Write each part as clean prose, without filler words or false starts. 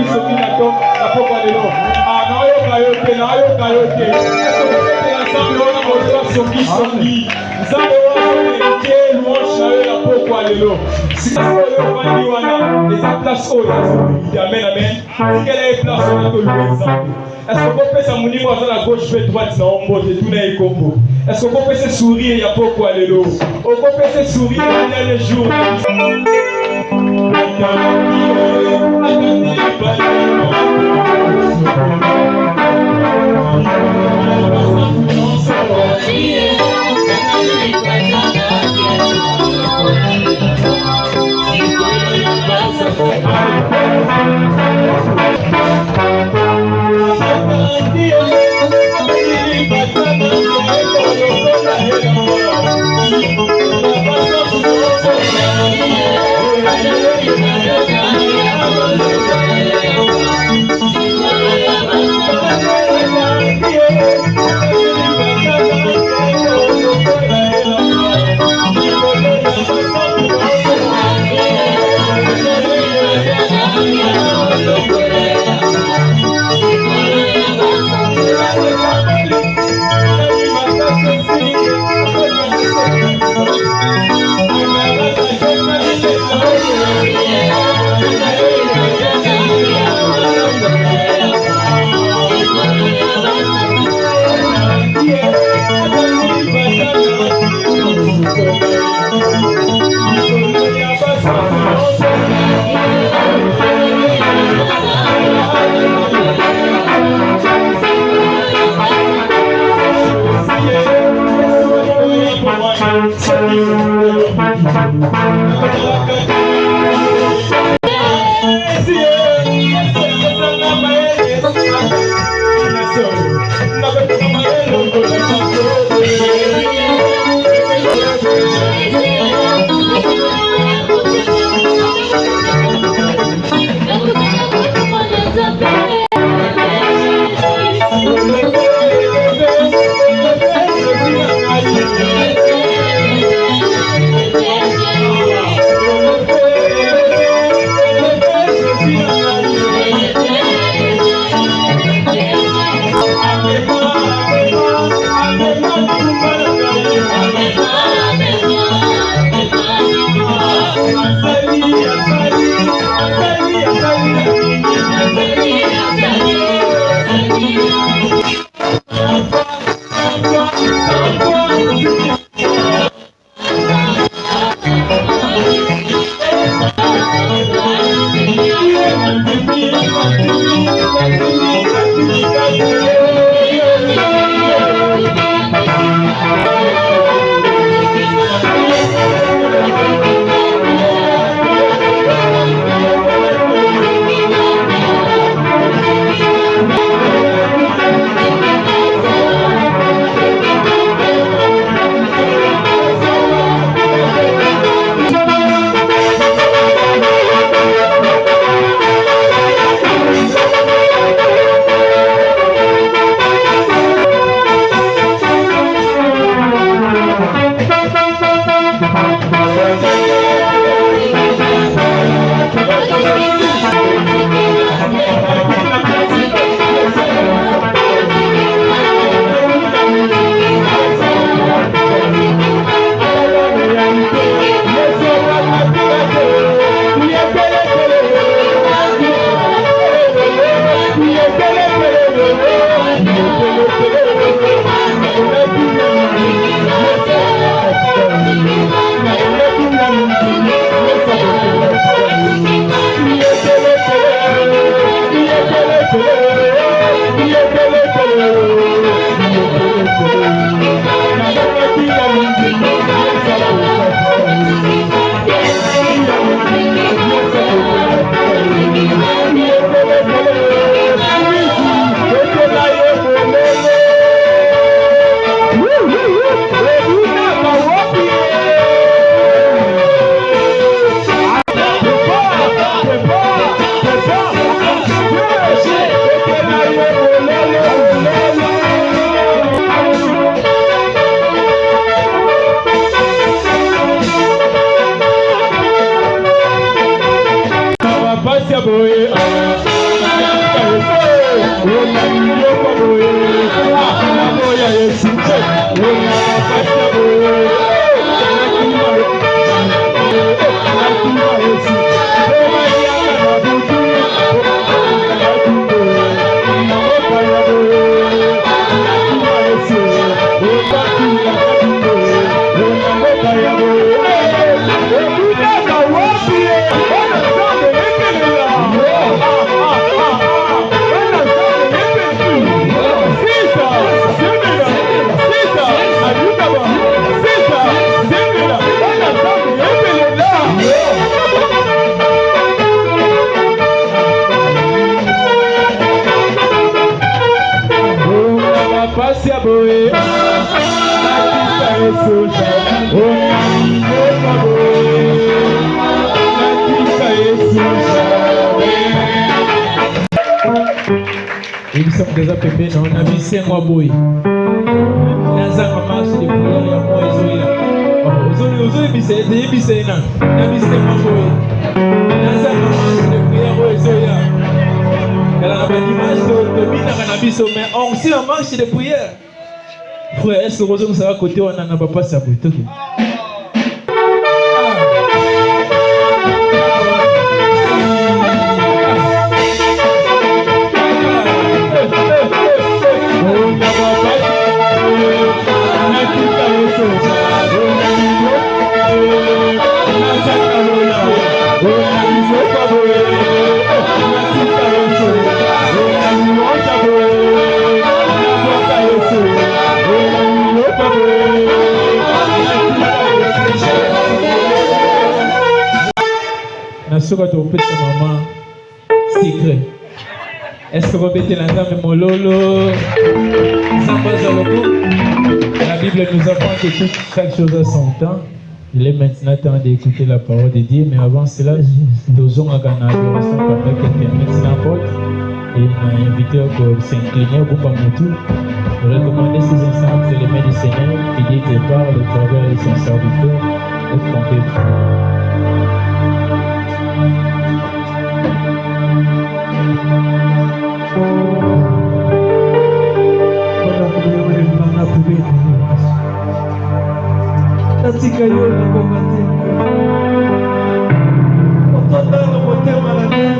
soki na to na poko lelo nayoka yo te ensemble wana moto songi nzambe wana ke louange na yo ya poko lelo sika oyo ovandi wana eza place oyo azobimide amen sikela ye place wana tolue nzambe est-ce que kopesa monimo aza na gauche pe droite na ombote tuna ye kombo est-ce que kopesa sourire ya poko lelo okopesa sourire na dernier jour boy. bénédiction déjà pépé non na bise moi boy naza marche de prière ya moi ezoya ozoli bise na bise moi boy naza marche de prière o ezoya kala na dimanche to bina na biso mais on si la marche de prière frère est-ce que vous savez côté on a papa ça boy Soka to pete maman secret. Est-ce que vous mettez la dame mololo? La Bible nous apprend que chaque chose a son temps. Il est maintenant temps d'écouter la parole de Dieu, mais avant cela, nous avons une adoration pendant quelques minutes n'importe. Et m'a invité à s'incliner au bout de tout. Recommander ces instants entre les mains du Seigneur, qui dit que par le travers de son serviteur, et compter. Katika hiyo na kukatika utotano motema na nini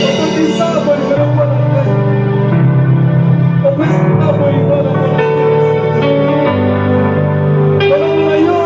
utotisabo nimekuwa na nini upesi nabo ibona na nini kwa namna hiyo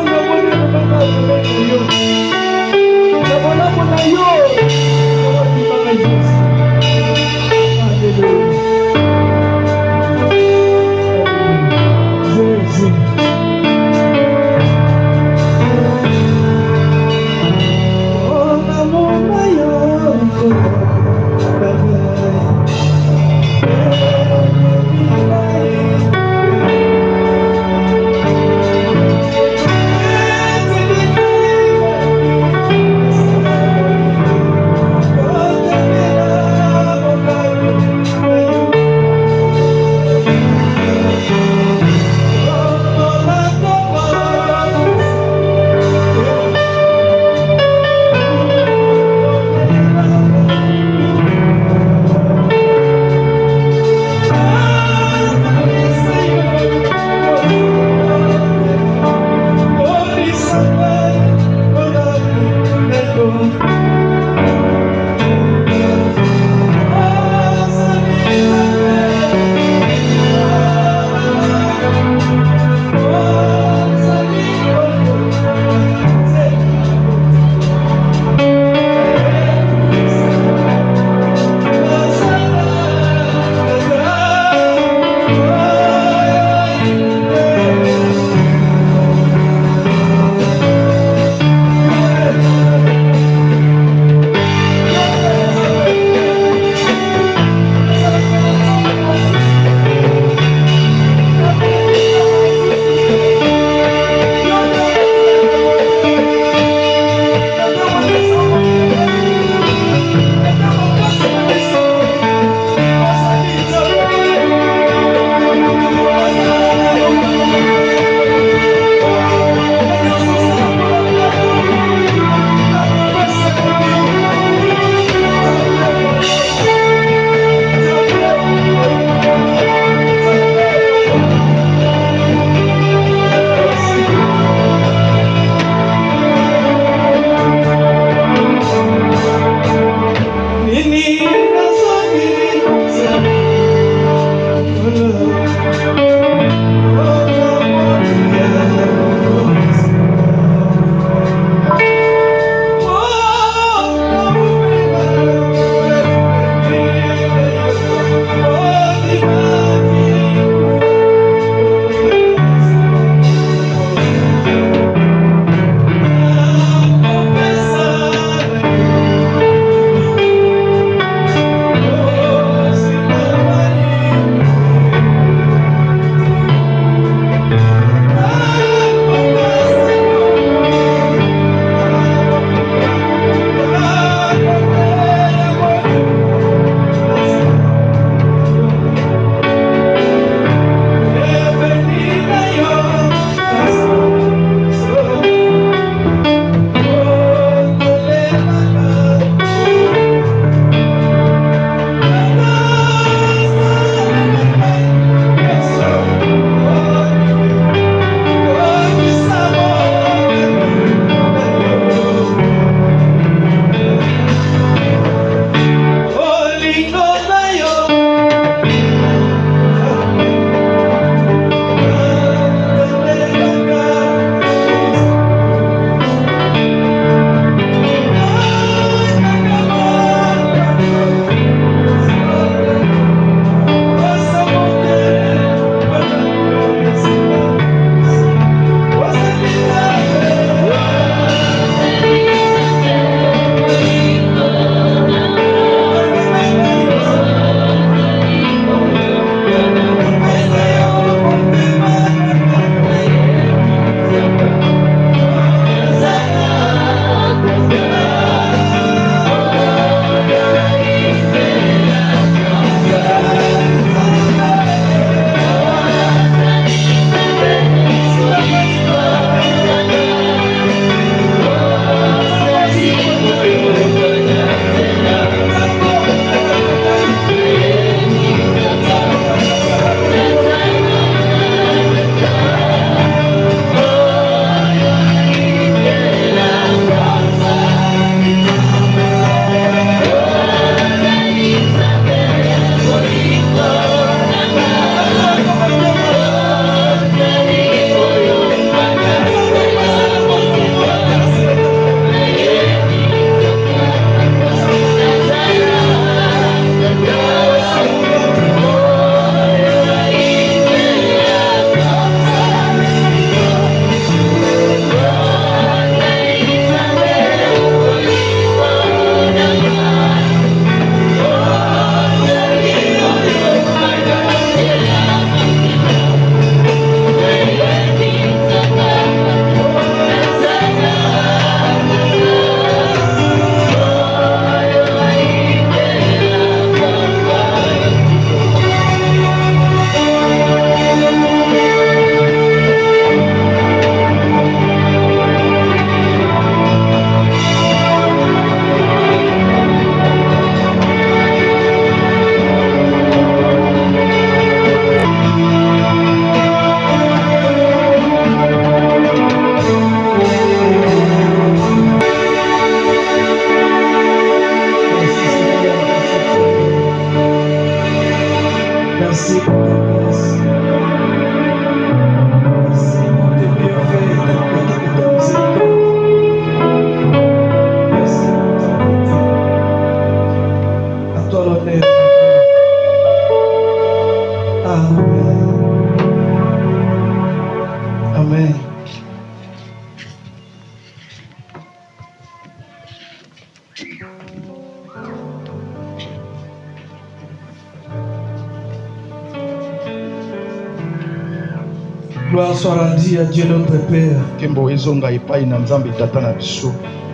Gloire soit rendue à Dieu notre Père, Kembo ezonga epai na Nzambe tata na biso.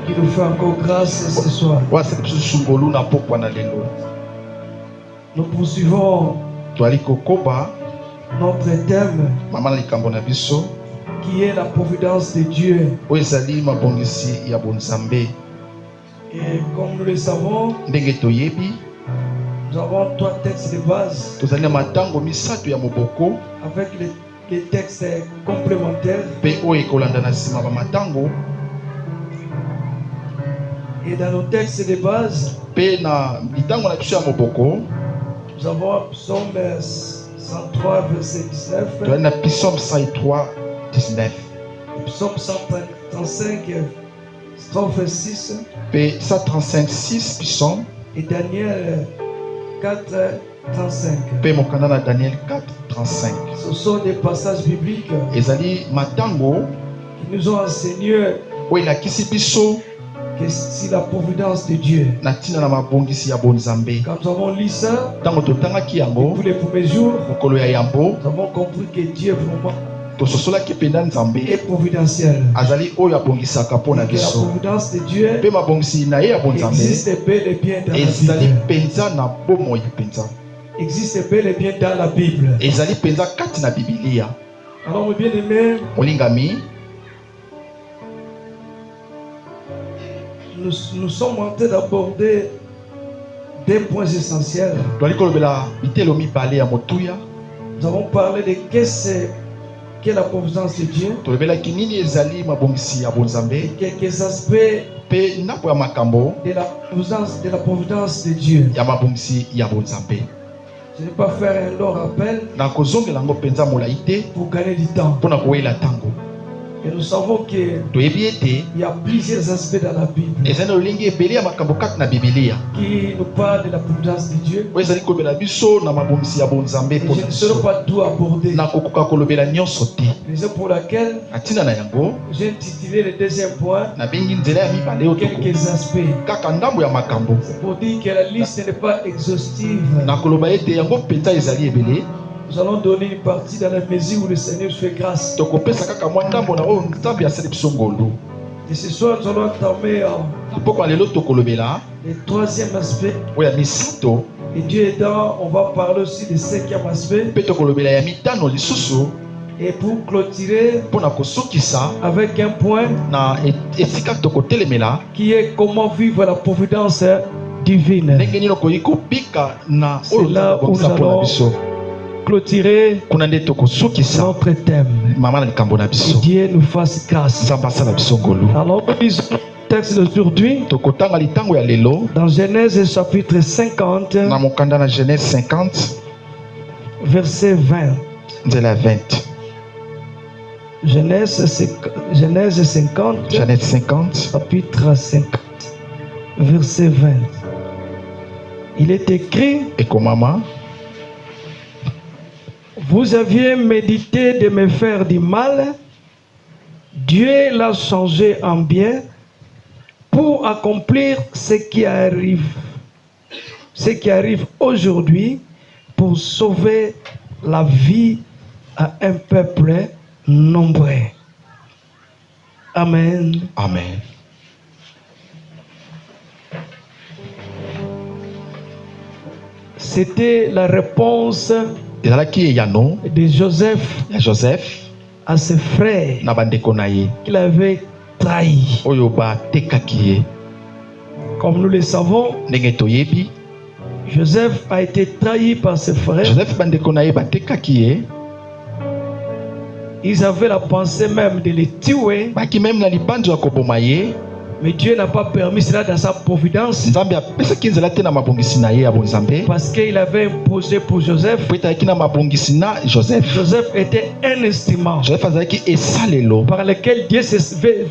qui nous fait encore grâce ce soir. Wasala biso sungolu na pokwa na lelo. Nous poursuivons Toali kokoba notre thème mama na likambo na biso. qui est la providence de Dieu. Oyo ezali mabongisi ya bonzambe. Et comme nous le savons, Ndenge toyebi nous avons 3 textes de base tozali na matango misato ya moboko avec les textes complémentaires. pe oyo ekolanda na nsima ba matango. Et dans nos textes de base, Pe na litango na biso ya moboko nous avons Psaume 103, verset 19, tozali na Psaume 103 19 Psaume 135, strophe 6, pe 135 6 Psaume et Daniel 4, 35. pe mokanda na Daniel 4 35. Ce sont des passages bibliques Ezali matango qui nous ont enseigné oyo elakisi biso que c'est la providence de Dieu. na ntina na mabongisi ya bonzambe. Quand nous avons lu ça, Ntango totangaki yango tous les premiers jours, mokolo ya yambo nous avons compris que Dieu vraiment tososolaki mpenza est nzambe providentiel. azali oyo abongisaka mpo na Que la biso providence de Dieu mpe mabongisi na ye ya bonzambe existe bel et bien dans la ezali Bible. mpenza na bomoi mpenza, Existe bel et bien dans la Bible. ezali mpenza kati na bibilia. Alors, mes bien-aimés, Molingami, nous sommes en train d'aborder des points essentiels. toali kolobela bitelo mibale ya motuya. Nous avons parlé de qu'est-ce qu'est la providence de Dieu, Tolobelaki nini ezali mabongisi ya bonzambe quelques aspects mpe ndako ya makambo de la providence de Dieu. ya mabongisi ya bonzambe. Je ne vais pas faire un long rappel Na kozongela yango mpenza molai te pour gagner du temps. mpo na kowela ntango. Et nous savons qu'il Toyebi ete y a plusieurs aspects dans la Bible ezali na lolingi ebele ya makambo kati na bibilia qui nous parlent de la providence de Dieu. oyo ezali kolobela biso na mabongisi ya bonzambe Et mpo je na ne saurais biso. pas tout aborder. Nakokoka kolobela nyonso te. Raison pour laquelle Na ntina na yango j'ai intitulé le deuxième point nabengi nzela ya mibale oyo quelques aspects. kaka ndambo ya makambo. Pour dire que la liste n'est pas exhaustive. Nakoloba ete yango mpenza ezali ebele. Nous allons donner une partie dans la mesure où le Seigneur fait grâce. Tokopesa kaka mwa ndambo na oyo nzambe asali biso ngolu. Et ce soir, nous allons entamer Pokwa lelo tokolobela le troisième aspect. oyo ya misato Et Dieu aidant, on va parler aussi du cinquième aspect. mpe tokolobela ya mitano lisusu Et pour clôturer mpo na kosukisa avec un point na esika tokotelemela qui est comment vivre la providence divine. ndenge nini okoki kobika na C'est oyo là où nous tokobongisa mpo na allons biso. clôturer Kuna nde tokosukisa notre thème. mama na likambo na Que biso. Dieu nous fasse grâce. Nzambe asala biso ngolu. Alors, nous lisons le texte d'aujourd'hui Tokotanga litango ya lelo dans Genèse chapitre 50, na mokanda na Genèse 50 verset 20. nzela ya 20. Genèse 50, Genèse 50 chapitre 50, verset 20. Il est écrit: ekomama vous aviez médité de me faire du mal, Dieu l'a changé en bien pour accomplir ce qui arrive aujourd'hui, pour sauver la vie à un peuple nombreux. Amen. amen. C'était la réponse ezalaki eyano de Joseph ya Joseph à ses frères na bandeko na ye qu'il avait trahi. oyo batekaki ye. Comme nous le savons, Ndenge toyebi Joseph a été trahi par ses frères. Joseph bandeko na ye batekaki ye, Ils avaient la pensée même de le tuer, baki même na libanzo ya koboma ye. mais Dieu n'a pas permis cela dans sa providence, Nzambe apesaki nzela te na mabongisi na ye ya bonzambe parce qu'il avait imposé pour Joseph. po ezalaki na mabongisi na Joseph. Joseph était un instrument Joseph azalaki esalelo par lequel Dieu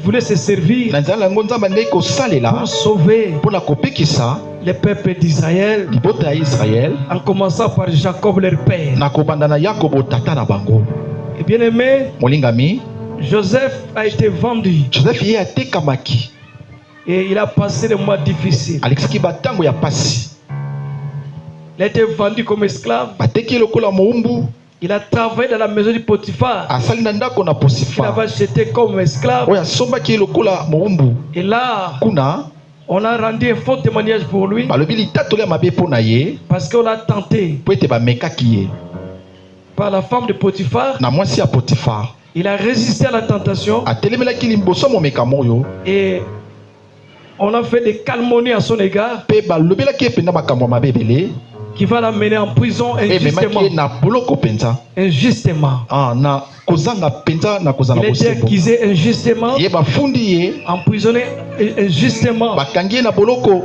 voulait se servir na nzela yango nzambe andeki kosalela pour sauver mpo na kopekisa le peuple d'Israël, libota ya Israel en commençant par Jacob leur père. na kobanda na Yakobo tata na bango. Et bien aimé, Molingami, Joseph a été vendu Joseph ye atekamaki, et il a passé des mois difficiles. alekisaki batango ya pasi. Il a été vendu comme esclave. Bateki ye lokola moumbu Il a travaillé dans la maison du Potiphar. asali na ndako na Il Potiphar avait jeté comme esclave. oyo asombaki ye lokola mowumbu. Et là, Kuna on a rendu un faux témoignage pour lui balobi litatoli ya mabe mpo na ye parce qu'on l'a tenté po ete bamekaki ye par la femme de Potiphar. na mwasi ya Potiphar. Il a résisté à la tentation atelemelaki liboso ya momekamo oyo et on a fait des calomnies à son égard mpe balobelaki ye mpenza makambo ya mabe ebele qui va l'amener en prison ememaki injustement. ye na boloko mpenza. Injustement. Na kozanga mpenza na kozala Il a été bosembo accusé injustement, ye bafundi ye emprisonné injustement. bakangi ye na boloko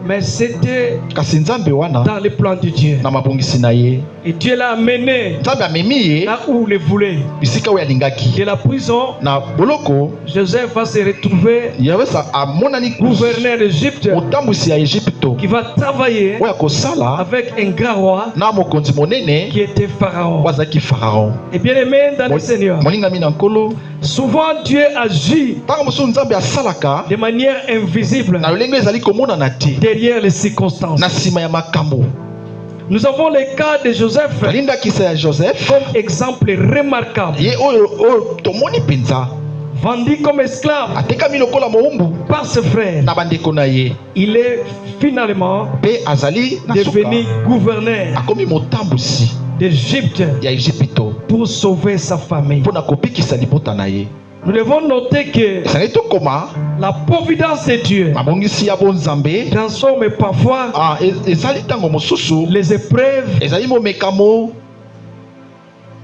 Mais c'était kasi nzambe wana dans le plan de Dieu. na mabongisi na ye Et Dieu l'a amené nzambe amemi ye là où il le voulait. bisika oyo alingaki De la prison, na boloko. Joseph va se retrouver yawesa amonani gouverneur d'Égypte motambwisi ya Egypto qui va travailler oyo akosala avec un grand roi na mokonzi monene qui était Pharaon. oyo azalaki Pharaon. Et bien aimé dans le Seigneur, molingami na nkolo souvent Dieu agit ntango mosusu nzambe asalaka de manière invisible na lolenge ezali komonana te derrière les circonstances. na nsima ya makambo. Nous avons le cas de Joseph alindakisa ya Joseph comme exemple remarquable. ye oyo tomoni mpenza Vendu comme esclave atekami lokola mowumbu par ses frères, na bandeko na ye il est finalement mpe azali na devenu suka gouverneur akomi motambusi d'Égypte ya Egypto pour sauver sa famille. mpo na kopikisa libota na ye. Nous devons noter que esali tokoma la providence de Dieu mabongisi ya bonzambe transforme parfois ezali ntango mosusu les épreuves. ezali momekamo.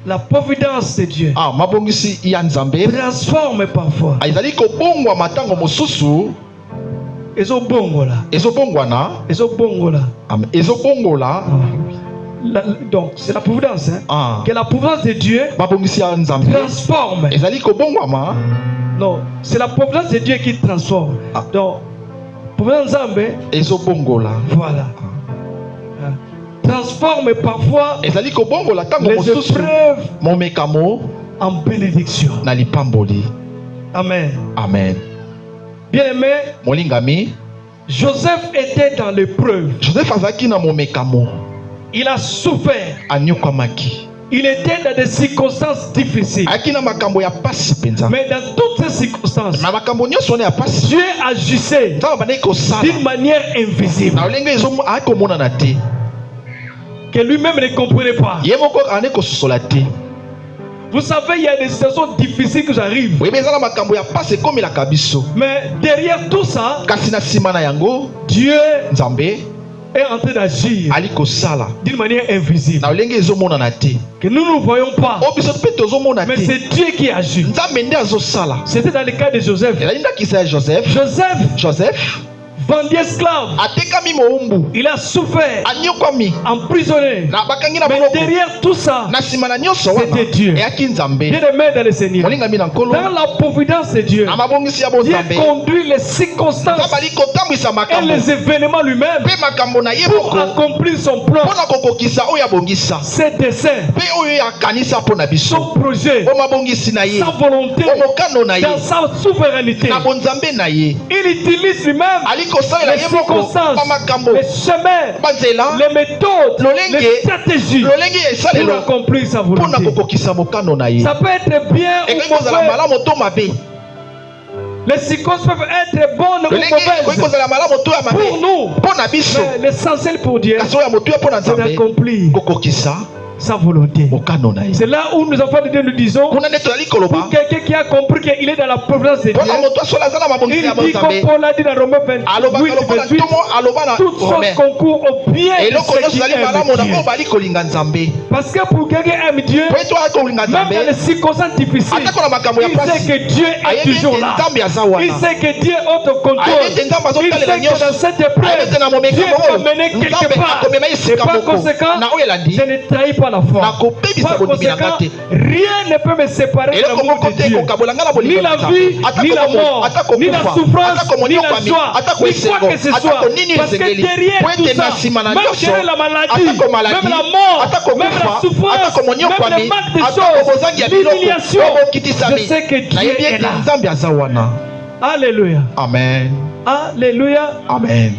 La providence de Dieu mabongisi ya nzambe transforme parfois. ezali kobongwama ntango mosusu Ezobongola. ezobongwana Ezobongola. ezobongola. Donc c'est la providence que la providence de Dieu mabongisi ya nzambe transforme. ezali kobongwama. Non, c'est la providence de Dieu qui transforme. Donc providence nzambe ezobongola. voilà. Transforme parfois ezali kobongola ntango les mosusu épreuves momekamo en bénédiction. na lipamboli. Amen. Amen. Bien aimé, molingami Joseph était dans l'épreuve. Joseph azalaki na momekamo. Il a souffert. anyokwamaki. Il était dans des circonstances difficiles. ayaki na makambo ya pasi mpenza. Mais dans toutes ces circonstances, na makambo nyonso wana ya pasi Dieu agissait nzambe bandaki kosala d'une manière invisible na lolenge ayaki komonana te. que lui-même ne comprenait pas. ye moko andeki kososola te. Vous savez, il y a des situations difficiles qui arrivent. oyebi eza na makambo ya pasi ekomelaka biso. Mais derrière tout ça, kasi na nsima na yango Dieu nzambe est en train d'agir ali kosala d'une manière invisible na lolenge ezomonana te. que nous ne voyons pas. o biso mpe tozomona Mais te. c'est Dieu qui agit. nzambe nde azosala. C'était dans le cas de Joseph. ezali ndakisa ya Joseph. Joseph Vendu esclave. atekami mowumbu. Il a souffert, anyokwami emprisonné. na bakangi na Mais boloko. derrière tout ça, na nsima na nyonso c'était Dieu. wana eyaki nzambe. bien aimé dans le Seigneur, molingami na nkolo dans la providence de Dieu, na mabongisi ya Dieu bonzambe conduit les circonstances nzambe ali kotambwisa et makambo les événements lui-même mpe makambo na ye pour moko accomplir son plan, mpo na kokokisa oyo abongisa ses desseins, mpe oyo akanisa mpo na biso. son projet, o mabongisi na ye sa volonté, o mokano na ye dans sa souveraineté. na bonzambe na ye Il utilise lui-même ali kosalela les ye moko circonstances, bamakambo les chemins, banzela les méthodes, Lolenge, les stratégies lolenge ya pour esalelo accomplir sa mpo na volonté. kokokisa mokano na ye. Ça peut être bien ekoki ou kozala mauvais. malamu to mabe. Les circonstances peuvent être bonnes ou lolenge ekoki mauvaises kozala malamu to ya pour mabe nous. mpo na biso. Mais l'essentiel pour Dieu, kasi oyo ya motuya mpo na c'est nzambe d'accomplir kokokisa sa volonté. mokano na ye. C'est là où nous enfants de Dieu nous disons, kuna nde tozali koloba pour quelqu'un qui a compris qu'il est dans la providence de Dieu, mpo na moto asola aza na il mabongisi ya dit comme bonzambe Paul l'a dit dans Romains 28, alobaka lokola 28, ntongo aloba na toutes choses Romain concourent au bien de eloko ceux nyonso qui ezali aiment malamu na Dieu. oyo bali kolinga nzambe. Parce que pour quelqu'un qui aime Dieu, po ete oyo kolinga même dans les nzambe circonstances difficiles, atako na makambo ya il sait pasi que Dieu est ayebi toujours ete là. nzambe aza Il wana sait que Dieu est au contrôle. ayebi ete nzambe Il azotalela sait que nyonso dans cette ayebi épreuve, ete na Dieu momekamo va oyo mener quelque nzambe part. akomema ye Et esika par moko conséquent, na oyo elandi je ne trahis pas la foi. nakopebisa Par bondimi na nga conséquent, te. rien ne peut me séparer de eloko l'amour moko de te Dieu. ekokabola nga na Ni bolingo la na Nzambe. vie, Atako ni la bomoi, mort, atako ni la kufa, souffrance, atako ni la monyokwami, joie, atako ni quoi esengo, que ce soit. atako nini Parce que ezengeli derrière po tout ete na ça, nsima na même nyonso derrière la maladie, atako maladi même la mort, atako même la kufa souffrance, atako même monyokwami le manque de atako choses, bozangi ya biloko l'humiliation, oyo bokitisami je sais que Dieu nayebi est ete là. nzambe aza wana. Alléluia. Amen. Alléluia. Amen.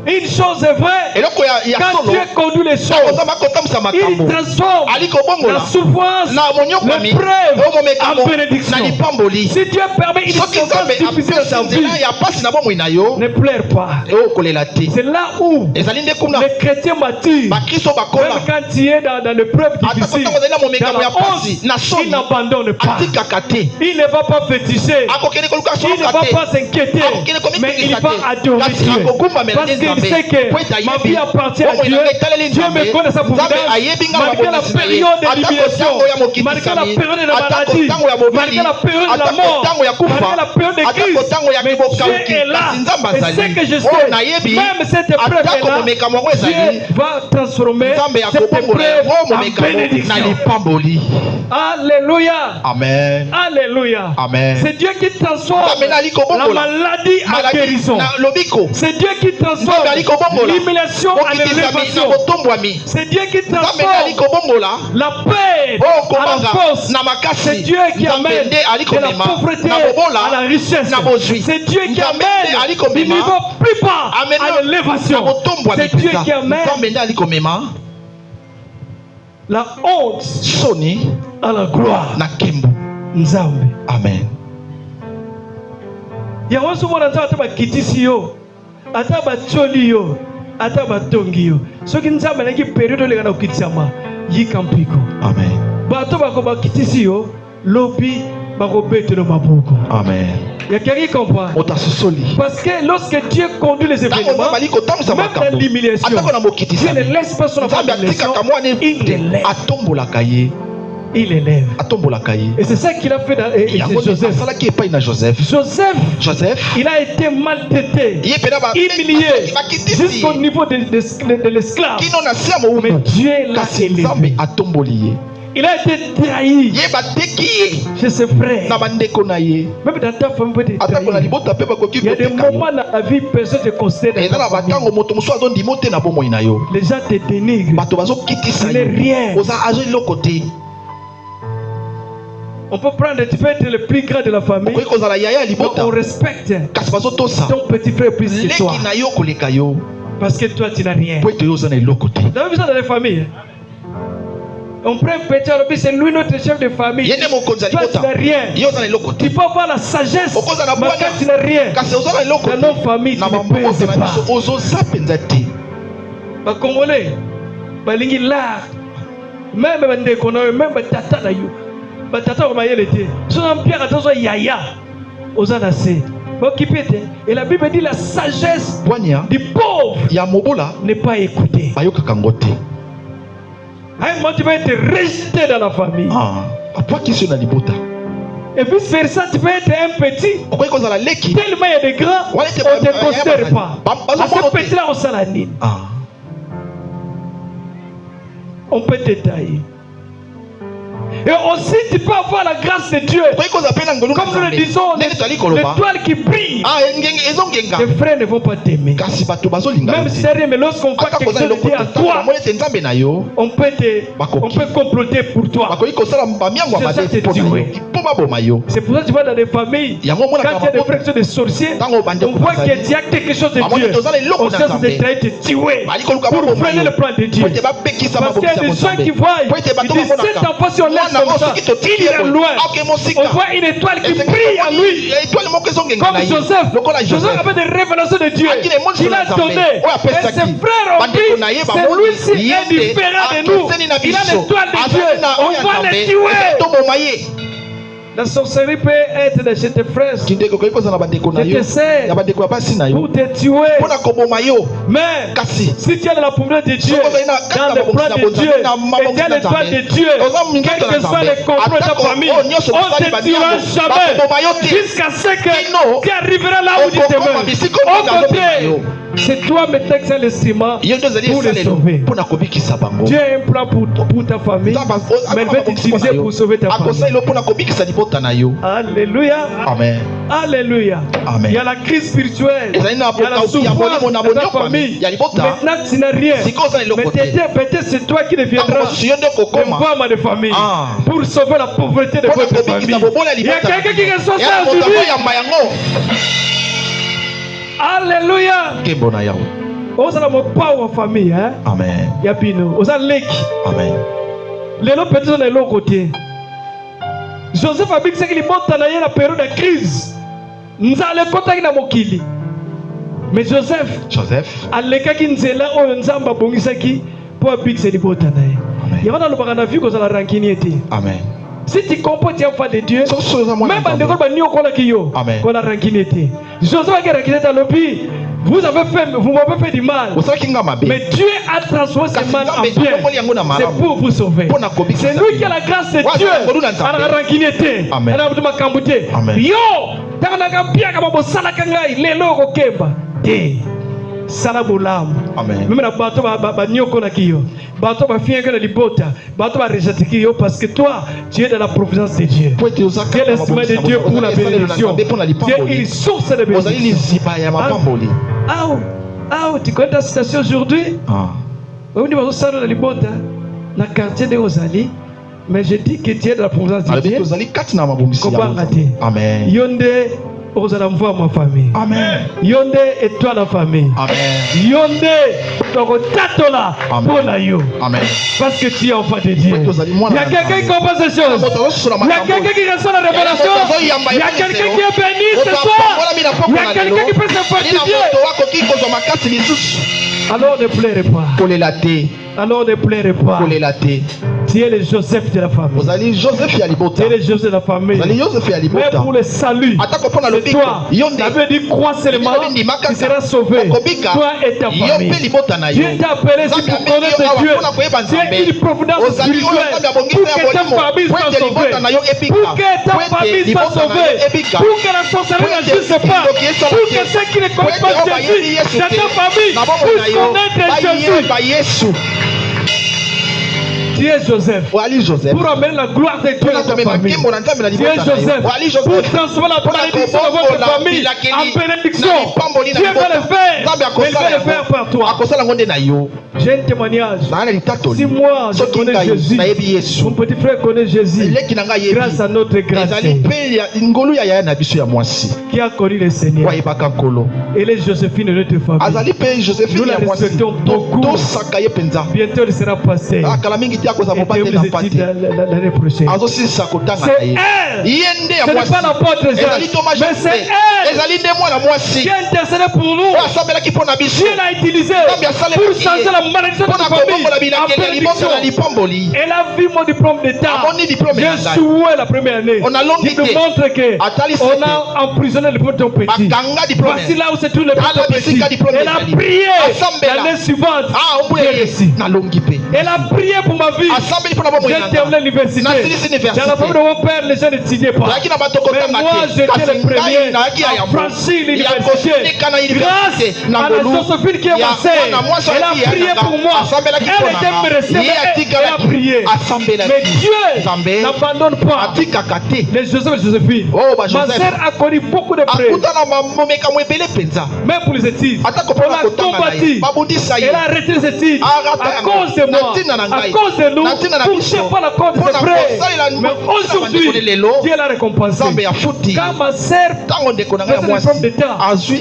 Une chose est vraie. eloko ya Quand solo Dieu conduit les choses, ozamba kotambusa il makambo transforme ali kobongola la souffrance, na monyokwami l'épreuve omomekamo en bénédiction. na lipamboli Si Dieu permet une soki souffrance nzambe difficile dans ta apesi vie, nzela ya pasi na bomoi na yo ne pleure pas. eokolela te C'est là où ezali nde kuna les chrétiens matures, bakristo même bakola quand tu es dans l'épreuve ata difficile, kotango ezali na dans momekamo la ya pasi honte, na il soni n'abandonne pas. atikaka te Il ne va pas féticher. akokende koluka Il ne va soloka te pas s'inquiéter, mais il va adorer Dieu. Parce qu'il sait que ma vie appartient à Dieu. Dieu me connaît sa providence. Malgré la période de l'humiliation, malgré la période de la maladie, malgré la période de la mort, malgré la période de crise, mais Dieu est là. Et ce que je sais, même cette épreuve est là, Dieu va transformer cette épreuve en bénédiction. Alléluia. Amen. Alléluia. Amen. C'est Dieu qui transforme la maladie en guérison. C'est Dieu qui transforme l'humiliation en élévation. C'est Dieu qui transforme la paix en la force. C'est Dieu qui amène de la pauvreté à la richesse. C'est Dieu qui amène du niveau plus bas à l'élévation. C'est Dieu qui amène la honte à la gloire. Nzambe. Amen. Yango somo na nzambe ata bakitisi yo, ata batioli yo, ata batongi yo. Soki nzambe alingi periode olenga na kokitisama, yika mpiko. Amen. Bato bako bakitisi yo, lobi bakobetelo maboko. Amen. Il y a quelqu'un qui comprend. Parce que lorsque Dieu conduit les événements, même dans l'humiliation, Dieu ne laisse pas son humiliation, il élève. Et c'est ça qu'il a fait dans Joseph. Joseph, il a été maltraité, humilié, jusqu'au niveau de l'esclave. Mais Dieu l'a élevé. Il a été trahi chez ses frères. Même dans ta famille, peut être trahi. Il y a des moments dans la vie, personne ne te considère. Les gens te dénigrent. Tu n'es rien. On peut prendre, tu peux être le plus grand de la famille. Donc on respecte ton petit frère plus que toi. Parce que toi, tu n'as rien. Vous avez vu ça dans les familles? On prend un petit, c'est lui notre chef de famille. Toi, tu n'as rien. Tu peux avoir la sagesse, mais quand tu n'as rien, dans nos familles, tu ne pèses pas. Les Congolais, balingi l'art, même même tata na yo, tata au mayele te. Son empire attention yaya, aux anasé. Et la Bible dit la sagesse du pauvre n'est pas écoutée. À un moment, tu vas être rejeté dans la famille. Et vice versa, tu vas être un petit. Tellement il y a des grands, on ne te considère pas. À ce petit-là, on s'alanine. On peut te tailler. Et aussi, tu peux avoir la grâce de Dieu. Comme nous le disons, l'étoile qui brille. Tes frères ne vont pas t'aimer. Même si c'est rien, mais lorsqu'on voit quelque chose de à toi, on peut comploter pour toi. C'est ça te tuer. C'est pour ça que tu vas dans des familles, quand il y a des frères qui sont des sorciers, on voit qu'il y a quelque chose de Dieu. On cherche de te tuer pour freiner le plan de Dieu. Parce qu'il y a des gens qui voient, ils disent, cet enfant, si on laisse comme ça, il ira loin. On voit une étoile qui brille en lui. Comme Joseph. Joseph avait des révélations de Dieu. Il a donné. Et ses frères ont dit, celui-ci est différent de nous. Il a l'étoile de Dieu. On va le tuer. La sorcellerie peut être de chez tes frères, de tes sœurs, pour te tuer. Mais si tu as la promesse de Dieu, dans le plan de Dieu, et tu as l'étoile de Dieu, quel que soit les complots de ta famille, on ne te tuera jamais. Jusqu'à ce que tu arriveras là où tu te mets. Au contraire, c'est toi maintenant qui es l'instrument pour les sauver. Dieu a un plan pour ta famille, mais il va t'utiliser pour sauver ta famille. Alléluia. Amen. Alléluia. Amen. Il y a la crise spirituelle. Il y a la souffrance de ta famille. Maintenant, tu n'as rien. Mais peut-être c'est toi qui deviendras le membre de famille pour sauver la pauvreté de votre famille. Il y a quelqu'un qui reçoit ça aujourd'hui. Alléluia. ozala mopa wa famille hein. Amen. Ya bino ozala leki. Amen. Lelo peut-être na eloko te. Joseph abikisaki libota na ye na période de crise. Nzale kotaki na mokili. Mais Joseph alekaki nzela oyo Nzambe abongisaki po abikisa libota na ye. Yavana lobaka na vie kozala rancunier te. Amen. Si tu comprends, tu es enfant de Dieu. Même quand on a rancunier. Joseph a rancunier dans le pays. Vous m'avez fait du mal. Mais Dieu a transformé ce mal en bien. C'est pour vous sauver. C'est lui qui a la grâce de Dieu. On a rancunier. Amen. Yo, dans la bien comme on s'en a kangai, les logo kemba. Salabulam. Amen. Même la bateau va nyoko na kiyo. Bateau va finir que le libota. Bateau va rejeter kiyo parce que toi, tu es dans la providence de Dieu. Tu es l'esprit de Dieu pour la bénédiction. Tu es une source de bénédiction. Tu connais ta citation aujourd'hui? On dit que ça dans le libota, dans le quartier de Osali. Mais je dis que tu es dans la providence de Dieu. Amen. Yonde. Ozala mvua ma famille. Amen. Yonde et toi la famille. Amen. Yonde toko tatola pour la yo. Amen. Parce que tu es enfant de Dieu. Il y a quelqu'un qui comprend ces choses. Il y a quelqu'un qui reçoit la révélation. Il y a quelqu'un qui est béni ce soir. Il y a quelqu'un qui peut se fortifier. Alors ne pleurez pas. Alors ne pleurez pas. Tu es le Joseph de la famille. Tu es le Joseph de la famille. Mais pour le salut, c'est toi. Ça veut dire crois seulement, tu seras sauvé. Toi et ta famille. Dieu t'a appelé ici pour connaître Dieu. Tu es une providence spirituelle pour que ta famille soit sauvée. Pour que ta famille soit sauvée. Pour que la sorcellerie n'agisse pas. Pour que ceux qui ne connaissent pas Jésus dans ta famille puissent connaître Jésus. Tu es Joseph. Pour amener la gloire de Dieu dans ta famille. Tu es Joseph. Pour transformer la bénédiction de votre famille en bénédiction. Dieu va le faire. Mais il va le faire par toi. J'ai un témoignage. Si moi je connais Jésus, mon petit frère connaît Jésus grâce à notre grâce. Qui a connu le Seigneur. Et les Joséphine de notre famille. Nous la respectons beaucoup. Bientôt il sera passé. L'année prochaine. C'est elle. Ce n'est pas l'apôtre Jacques, mais c'est elle qui a intercédé pour nous. Dieu l'a utilisé pour changer la malédiction de notre famille en bénédiction. Elle a vu mon diplôme d'état. J'ai joué la première année. Il me montre qu'on a emprisonné le diplôme petit. Voici là où c'est tout le diplôme petit. Elle a prié l'année suivante. Elle a prié pour ma vie. J'ai terminé l'université. Dans la famille de mon père, les gens n'étudiaient pas. Mais moi, j'étais le premier à franchir l'université. Grâce à la Joséphine qui est ma sœur, elle a prié pour moi. Elle était restée, elle a prié. Mais Dieu n'abandonne pas les Joseph et Joséphine. Ma sœur a connu beaucoup de prêts. Même pour les études, on a combattu. Elle a arrêté les études à cause de moi, à cause de nous. Touchez pas la corde de ses frères. Mais aujourd'hui, Dieu l'a récompensé. Quand ma sœur faisait le diplôme d'état,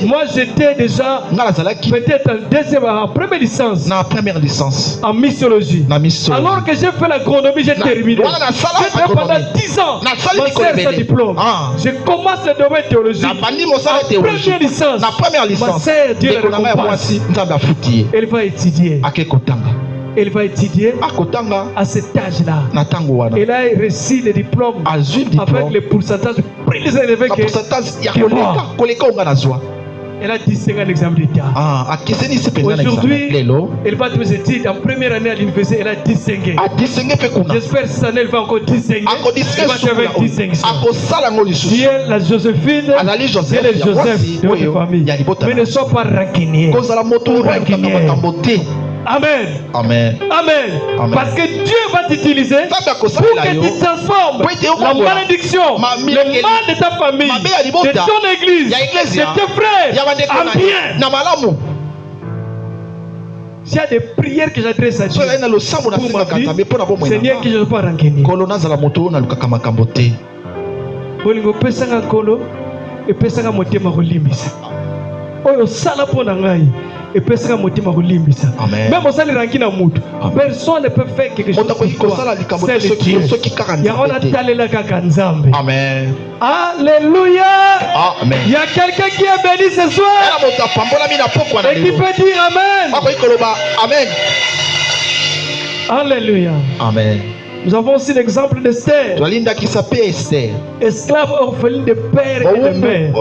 moi j'étais déjà peut-être en première licence en missiologie. Alors que j'ai fait l'agronomie, j'ai terminé. J'ai fait pendant 10 ans ma sœur sa diplôme. Je commence le domaine théologique. En première licence, ma sœur, Dieu la récompense. Elle va étudier. Elle va étudier à cet âge-là. Elle a reçu le diplôme avec le pourcentage plus élevé que moi. Elle a distingué l'examen d'État. Aujourd'hui, elle va tous les études. En première année à l'université, elle a distingué. J'espère que cette année, elle va encore distinguer. Elle va faire avec distinction. Tu es la Joséphine, tu es le Joseph de votre famille. Mais ne sois pas rancunier. Amen. Amen. Amen. Parce que Dieu va t'utiliser pour que tu transformes la malédiction, le mal de ta famille, de ton église, de tes frères en bien. S'il y a des prières que j'adresse à Dieu pour ma vie, Seigneur, que je ne sois pas rancunier. Bolingo pesanga kolo et pesanga motema kolimisa. oyo sala pona ngai et pesaka motima kolimbisa. Même au sein de rangi na mutu, personne ne peut faire quelque chose pour toi. C'est le Dieu. Ya on a talé la kaka nzambe. Amen. Alléluia. Amen. Il y a quelqu'un qui est béni ce soir et qui peut dire Amen. Amen. Alléluia. Amen. Nous avons aussi l'exemple d'Esther. Esclave orpheline de père et de mère.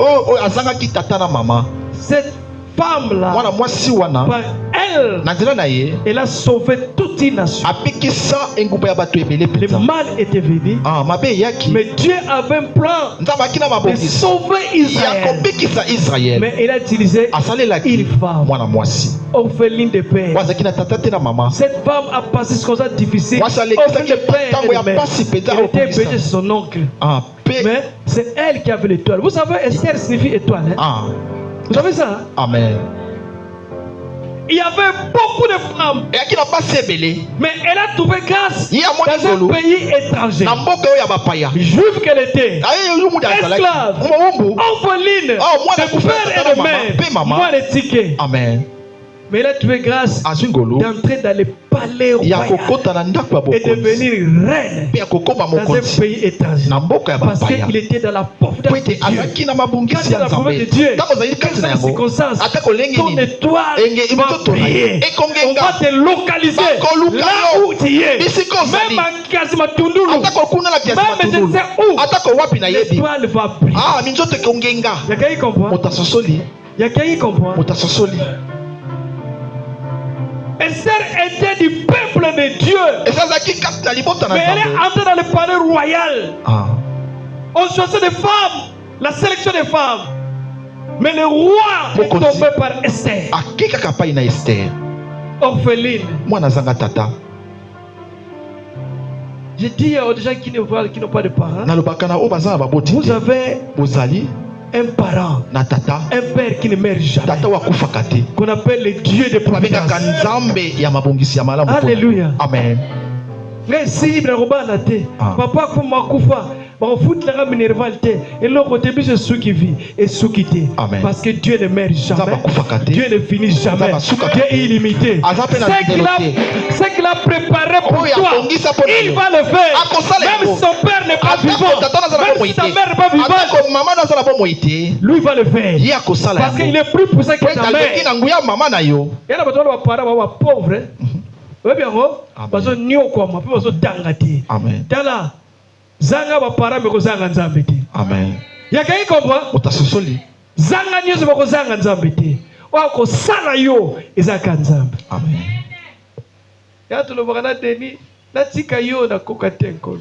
Cette femme-là, par elle a sauvé toute une nation. Le mal était venu, mais Dieu avait un plan de sauver Israël. Mais il a utilisé une femme orpheline de père. Cette femme a passé ce qu'on a difficile. Orpheline de père et de mère. Elle était péché son oncle. Mais c'est elle qui avait l'étoile. Vous savez, Esther signifie étoile. Vous savez ça? Amen. Il y avait beaucoup de femmes. Mais elle a trouvé grâce dans un pays étranger. Juive qu'elle était. Esclave. Orpheline. De père et de mère. Moi les tickets. Amen. Mais elle a trouvé grâce d'entrer dans le palais royal et devenir reine dans un pays étranger. Parce qu'il était dans la pauvreté de Dieu. Quand il y a la pauvreté de Dieu, quand il y a des circonstances, ton étoile va briller. On va te localiser là où tu es. Même à Kazimatundulu, même je ne sais où, l'étoile va briller. Il y a quelqu'un qui comprend? Il y a quelqu'un qui comprend? Esther était du peuple de Dieu. Mais elle est entrée dans le palais royal. On choisit des femmes, la sélection des femmes. Mais le roi est tombé par Esther. Orpheline. Je dis aux gens qui n'ont pas de parents, vous avez un parent, un père qui ne meurt jamais, qu'on appelle le Dieu de providence. Alléluia. Amen. Si papa kufa bafuti la minervalte et le côté biso souki vit et soukité parce que Dieu ne meurt jamais, Dieu ne finit jamais, Dieu est illimité. Ce qu'il a préparé pour toi, il va le faire. Même si son père n'est pas vivant, même si sa mère n'est pas vivante, lui va le faire parce qu'il est plus puissant que ta mère. Il y a des parents pauvres. Amen. Zanga ba para me ko zanga nzambe te. Amen. Ya kai comprend? Otasosoli. Zanga nyoso ba ko zanga nzambe te. Wa ko sala yo ezaka nzambe. Amen. Ya to lo bakana deni na tika yo na koka tenkolo.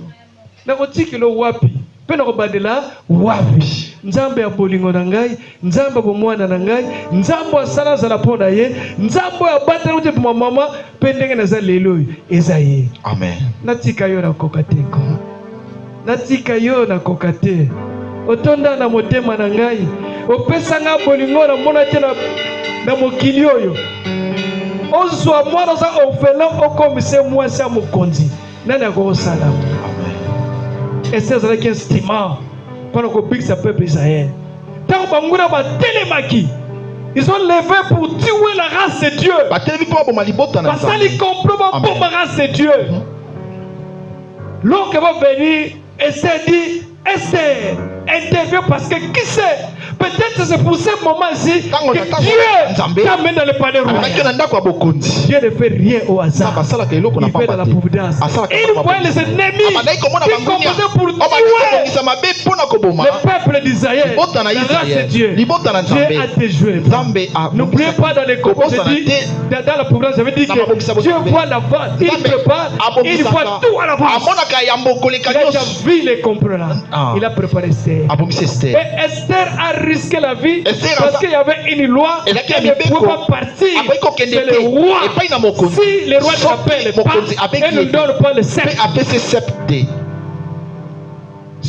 Na ko tikilo wapi? Pe na ko bandela wapi? Nzambe ya bolingo na ngai, nzambe bo mwana na ngai, nzambe asala zala pona ye, nzambe ya batela ute po mama pe ndenge na za lelo ezaye. Amen. Na tika yo na koka tenkolo. Natika yo na kokate otonda na motema na ngai opesa nga bolingo na mona te na mokili oyo ozwa mwana za orphelin okomise mwasi ya mokonzi nani akosala? Amen. Esther azalaki instrument mpona kobikisa peuple Israël. Ntango banguna batelemaki, ils ont levé pour tuer la race de Dieu. Basali complot pour la race de Dieu. L'homme qui va venir, Esther dit, Esther, intervient parce que qui sait? Peut-être c'est pour ce moment-ci que Dieu t'amène dans le palais royal. Dieu ne fait rien au hasard. Il fait dans la providence. Il voit les ennemis qui composaient pour tuer le peuple d'Israël. La race de Dieu. Dieu a déjoué. N'oubliez pas dans les combats, dans la providence, j'avais dit que Dieu voit l'avance, il prépare, il voit tout à l'avance. Il a déjà vu les complots. Il a préparé Esther. Et Esther a risqué la vie parce qu'il y avait une loi qui ne pouvait pas partir. C'est le roi. Si le roi n'appelle pas et ne donne pas le sceptre.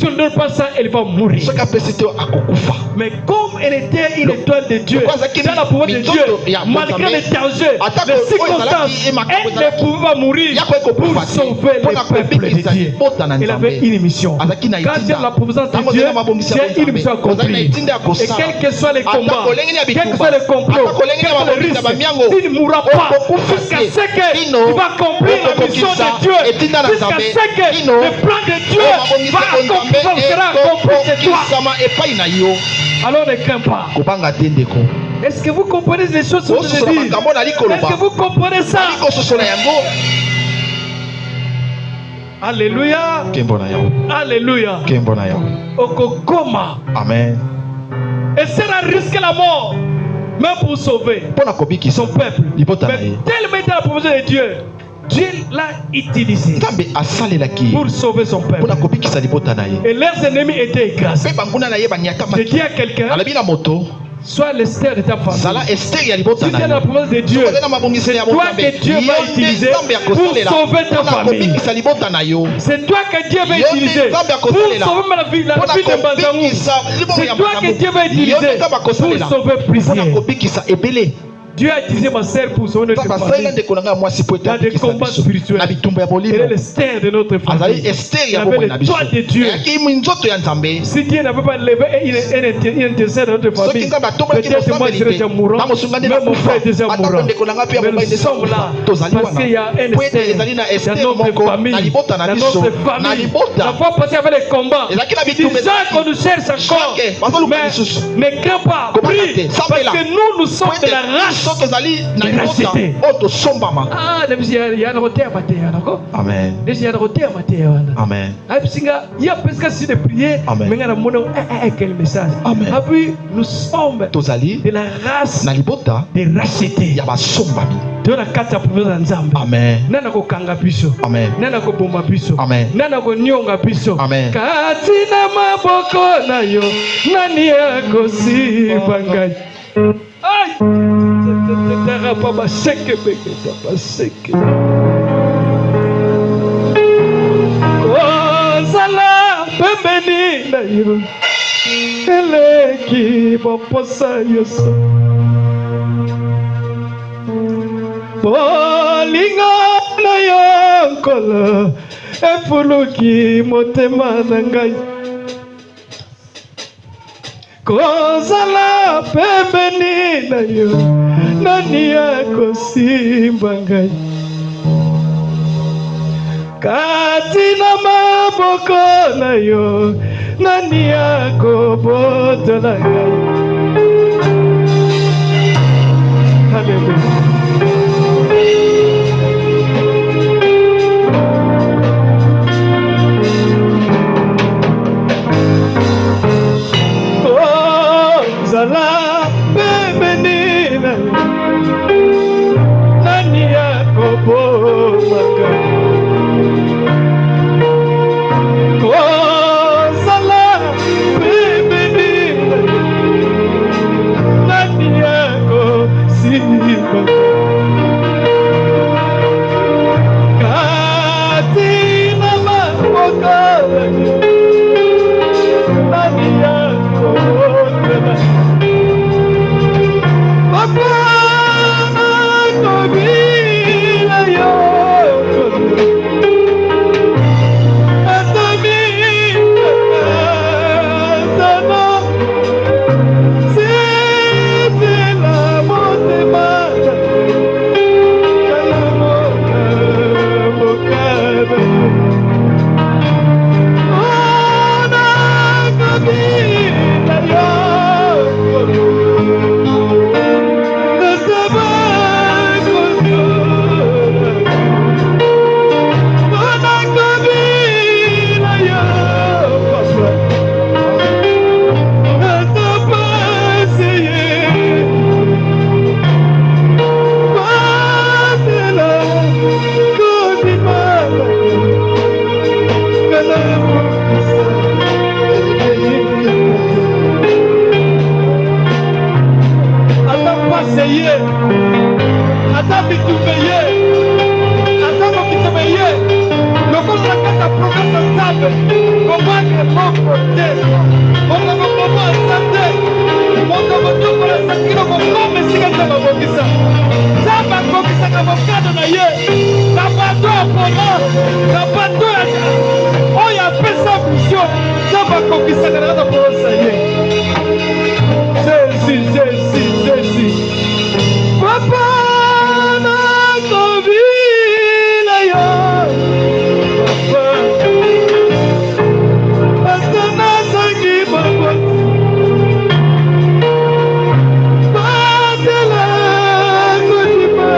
Si on ne donne pas ça, elle va mourir. Mais comme elle était une étoile de Dieu, dans la pouvoir de Dieu, malgré les dangers, les circonstances, elle ne pouvait pas mourir pour sauver le peuple de Dieu. Elle avait une mission. Quand il y a la présence de Dieu, c'est une mission accomplie. Et quels que soient les combats, quels que soient les complots, quels que soient les risques, il ne mourra pas jusqu'à ce qu'il va accomplir la mission de Dieu, jusqu'à ce que le plan de Dieu sera accompli chez toi. Alors ne crains pas. Est-ce que vous comprenez les choses que je dis? Est-ce que vous comprenez ça? Alléluia. Alléluia. Okokoma. Amen. Et sera risqué la mort, même pour sauver son peuple. Mais tellement était la promesse de Dieu, Dieu l'a utilisé pour sauver son peuple. Et leurs ennemis étaient écrasés. Je dis à quelqu'un, sois l'Esther de ta famille. Si tu es la promesse de Dieu, c'est toi que Dieu va utiliser pour sauver ta famille. C'est toi que Dieu va utiliser pour sauver la vie de Banzamou. C'est toi que Dieu va utiliser pour sauver prisonnier. Dieu a utilisé ma sœur pour sauver notre famille dans des combats spirituels. Elle est l'Esther de notre famille. Elle avait l'étoile de Dieu. Si Dieu n'avait pas levé une intercession de notre famille, peut-être moi je serais déjà mourant, même mon frère est déjà mourant. Mais nous sommes là parce qu'il y a un Esther dans notre famille. Dans notre famille. La fois passée avec les combats, c'est ça qu'on nous cherche encore. Mais ne crains pas, prie, parce que nous sommes de la race. Amen. Amen. Nous sommes de la race des rachetés. Amen. Amen. Amen. Amen. Aïe! Ozala pembeni na yo eleki boposa yoso bolingo na yo nkolo efuluki motema na ngai kozala pembeni na yo nani akosimba ngai kati na maboko na yo nani akobotola ngai. Hallelujah. moko te moto kokomo asa te moto kotokola sakino kokoma esika nzambe akokisa nzambe akokisaka mokano na ye na bato ya pona na bato oyo apesa mission nzambe akokisaka na kata polosa ye Jésus papa nakovila yo papa ata nazangi maboti batela kodima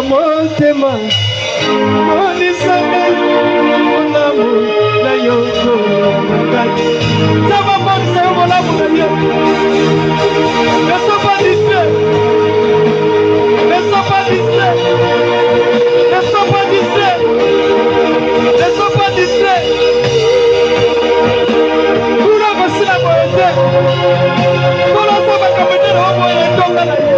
Motema monisa molamu na yoko ngati saba monisa molamu na yoko ne sois pas distrait ne sois pas distrait ne sois pas distrait ne sois pas distrait kuna kosila boete kuna saba kametera homo yetonga na ye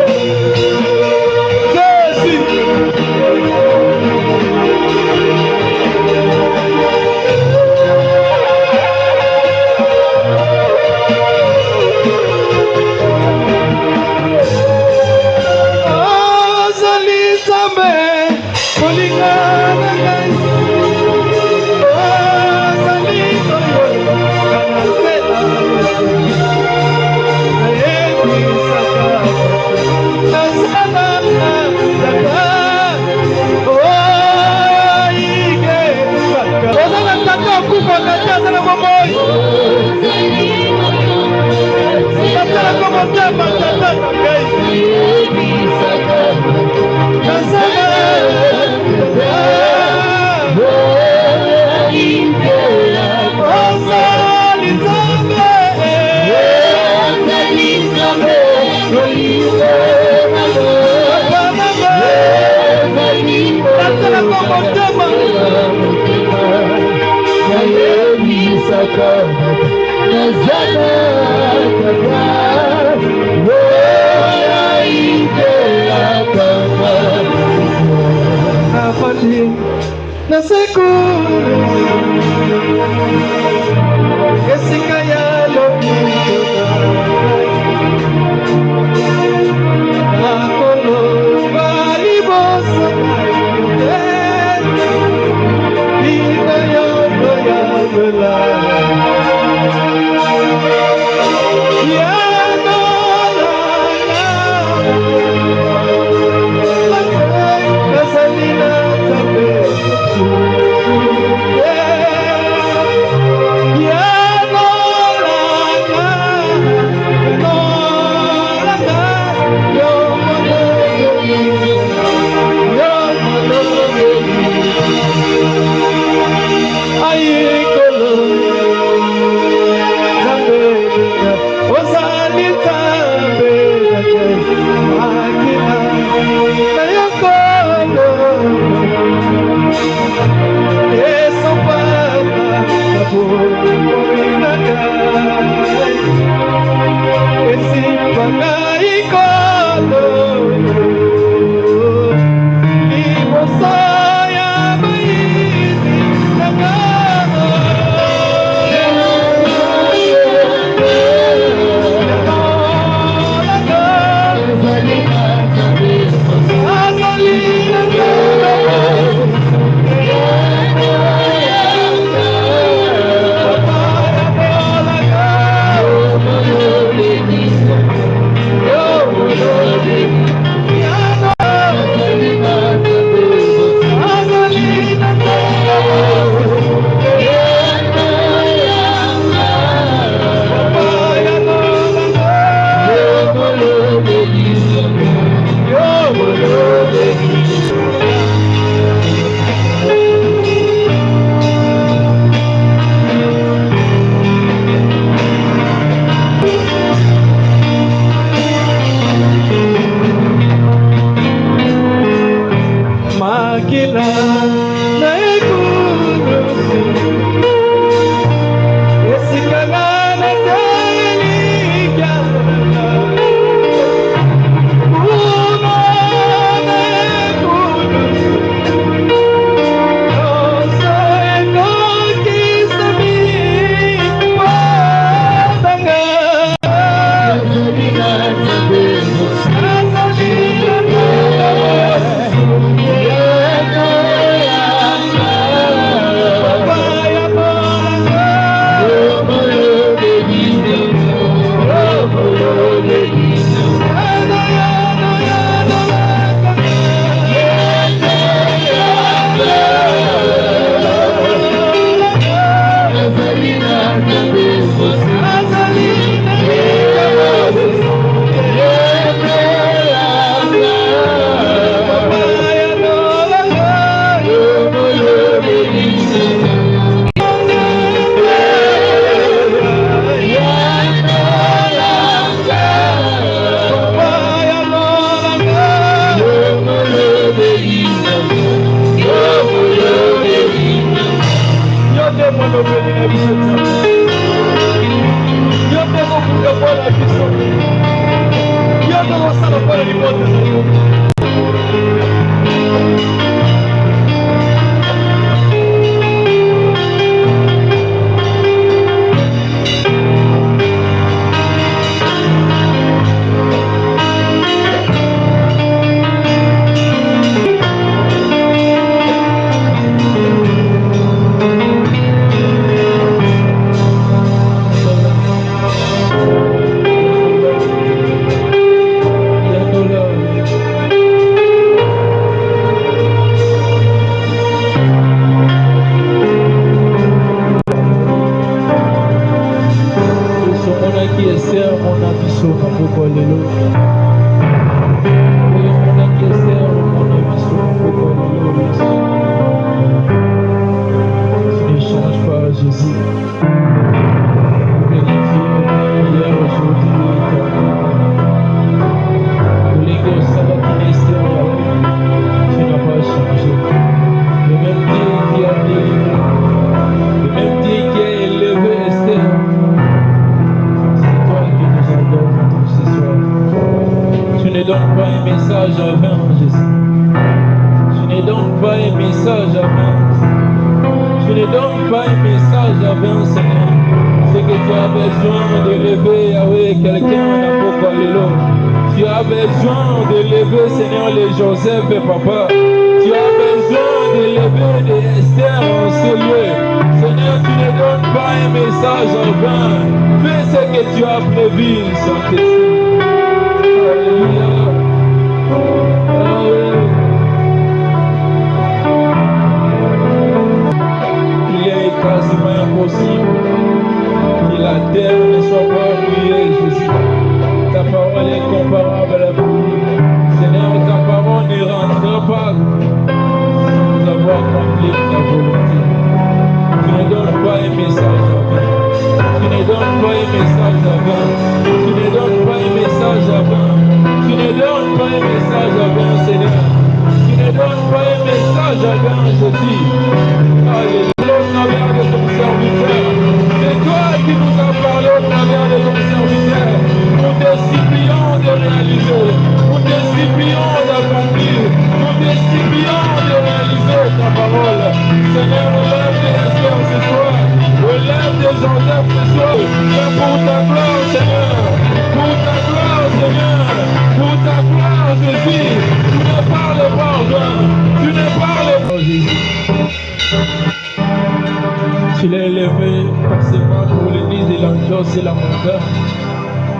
Tu l'as élevé forcément pour l'église de l'Angelos et la montagne.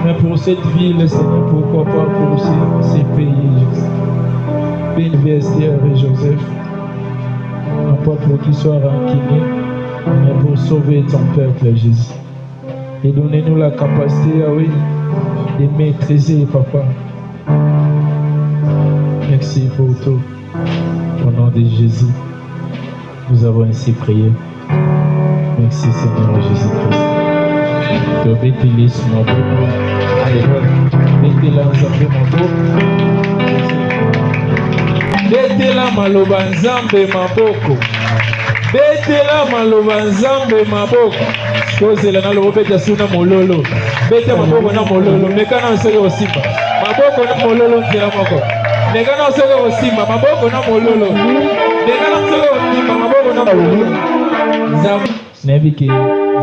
Mais pour cette ville, Seigneur, pourquoi pas pour ces pays, Jésus. Bénis Esther et Joseph. Non pas pour qu'ils soient rancuniers, mais pour sauver ton peuple, Jésus. Et donnez-nous la capacité, oui, de maîtriser, Papa. Merci pour tout. Au nom de Jésus, nous avons ainsi prié. Merci Seigneur Jésus-Christ. Tobetili mon beau. Allez, betela nzambe maboko. Betela maloba nzambe maboko. Betela maloba nzambe maboko. Kozela na lobo beta suna mololo. Beta maboko na mololo. Mekana nseke osimba. Maboko na mololo nzela moko. Mekana nseke osimba. Maboko na mololo. Mekana nseke osimba. Maboko na mololo. Nzambe. Nayebi ke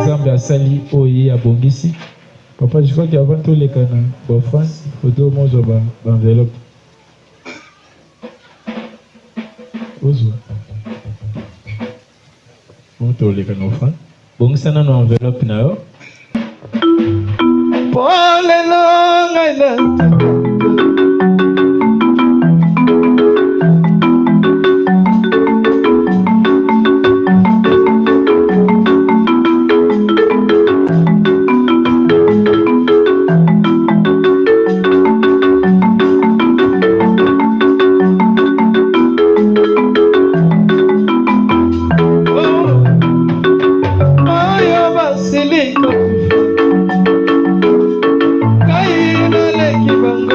Nzambe asali oye abongisi. Papa, je crois qu'avant tout les canons, il faut deux mots sur l'enveloppe. Ozo. Bon, tous les canons, bon, ça n'a pas d'enveloppe, non? Paul est Kai na leki bango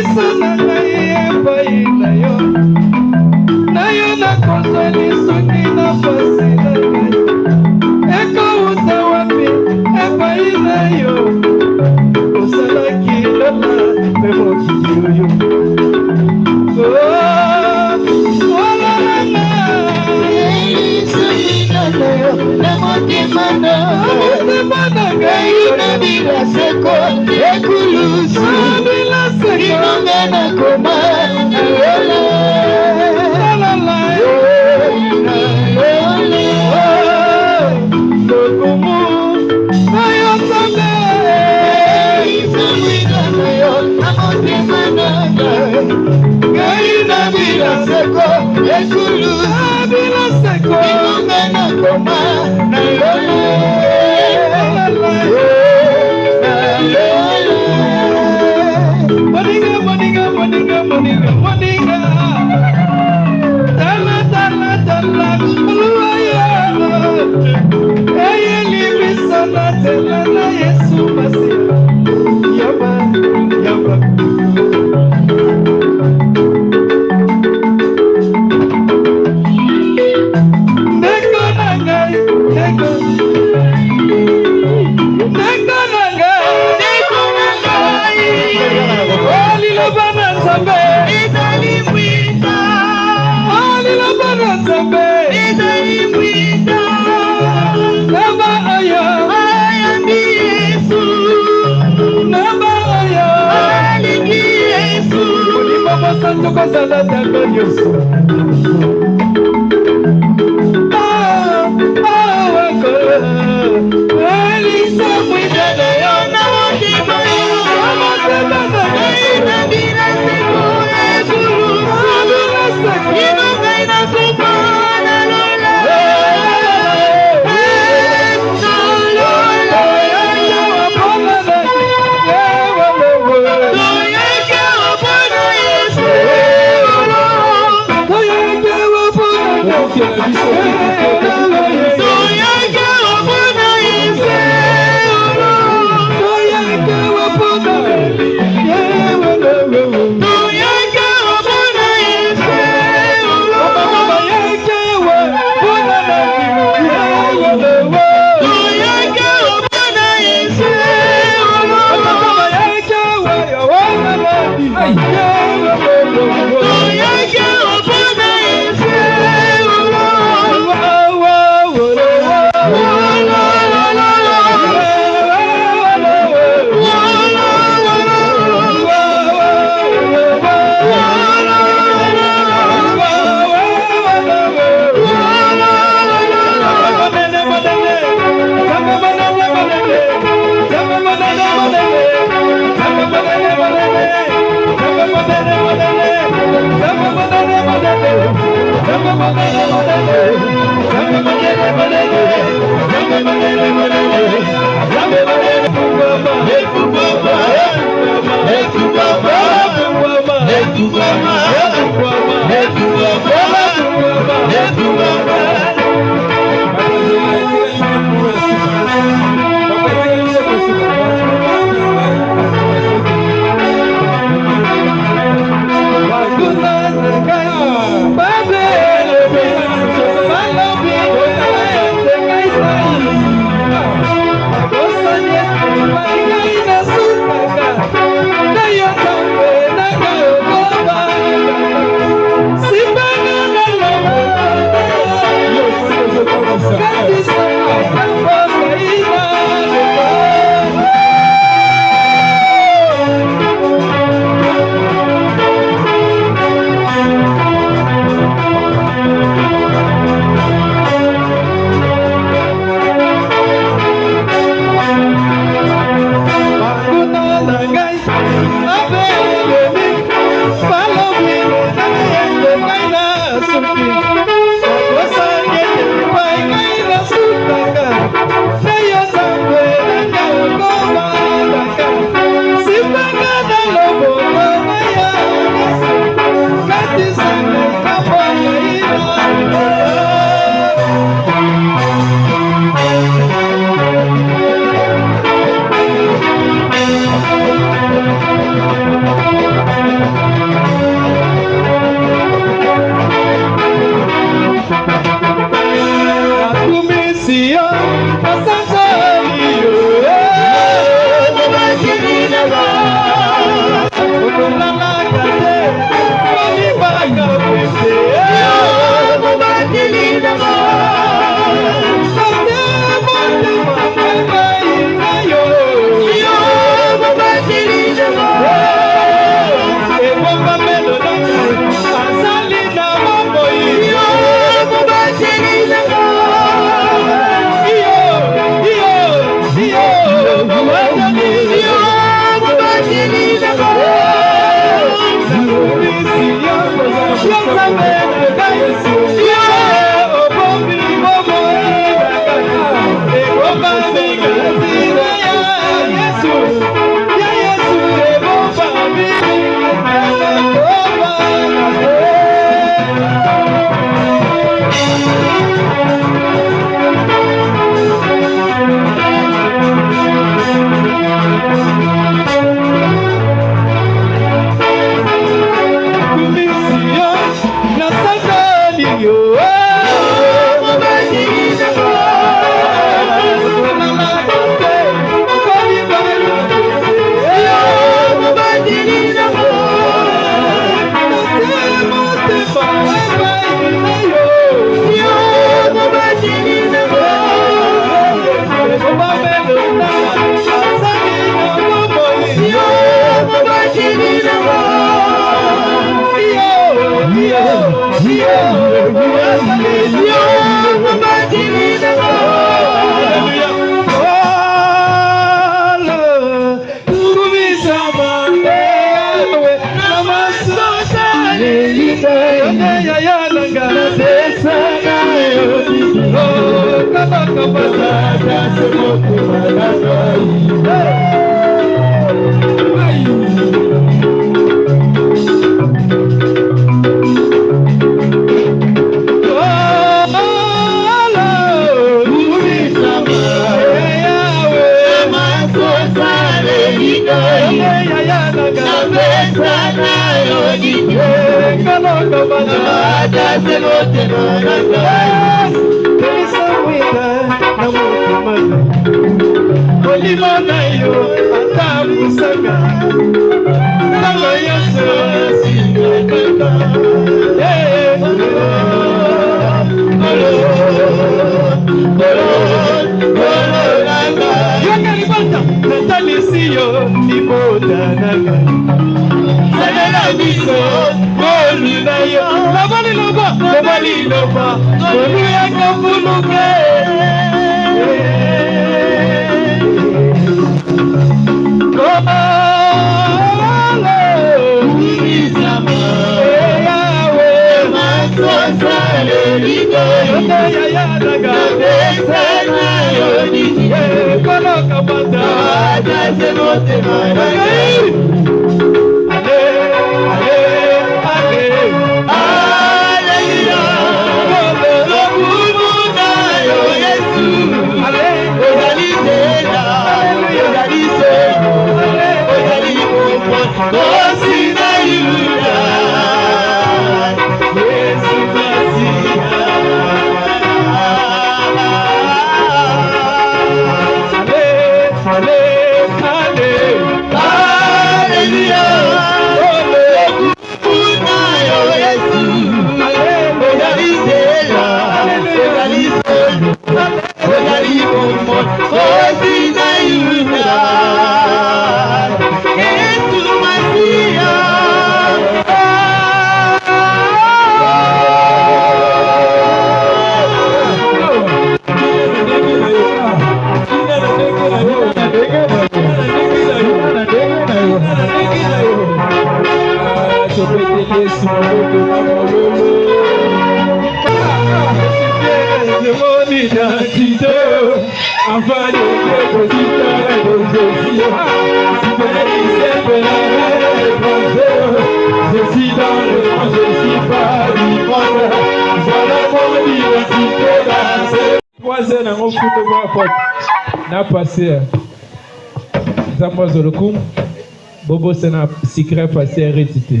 Bobo c'est un secret passé hérédité.